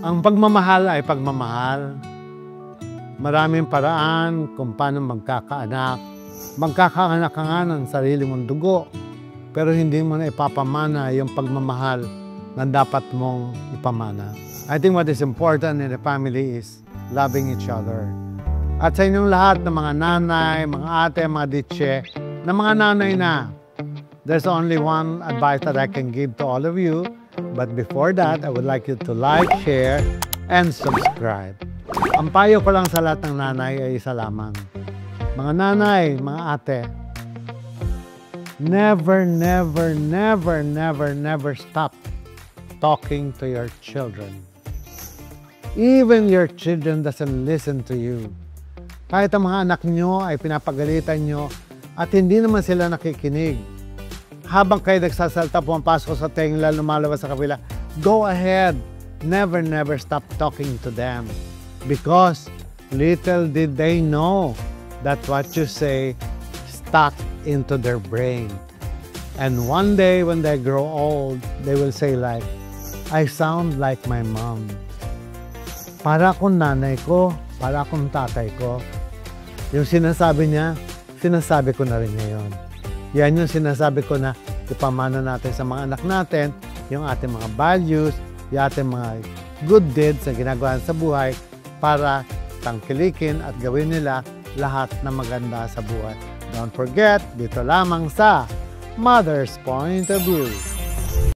Ang pagmamahal ay pagmamahal. Maraming paraan kung paano magkakaanak. Magkakaanak ka nga ng sarili mong dugo, pero hindi mo na ipapamana yung pagmamahal na dapat mong ipamana. I think what is important in the family is loving each other. At sa inyong lahat ng mga nanay, mga ate, mga ditche, na mga nanay na, there's only one advice that I can give to all of you. But before that, I would like you to like, share, and subscribe. Ang payo ko lang sa lahat ng nanay ay isa lamang. Mga nanay, mga ate, never, never, never, never, never stop talking to your children. Even your children doesn't listen to you. Kahit ang mga anak nyo ay pinapagalitan nyo at hindi naman sila nakikinig. Habang kayo nagsasalta, pumapasok sa tenga, lumalabas sa kabila, go ahead. Never, never stop talking to them. Because little did they know that what you say stuck into their brain. And one day when they grow old, they will say like, I sound like my mom. Para akong nanay ko, para akong tatay ko. Yung sinasabi niya, sinasabi ko na rin ngayon. Yan yung sinasabi ko na ipamana natin sa mga anak natin, yung ating mga values, yung ating mga good deeds na ginagawa sa buhay para tangkilikin at gawin nila lahat na maganda sa buhay. Don't forget, dito lamang sa Mother's Point of View.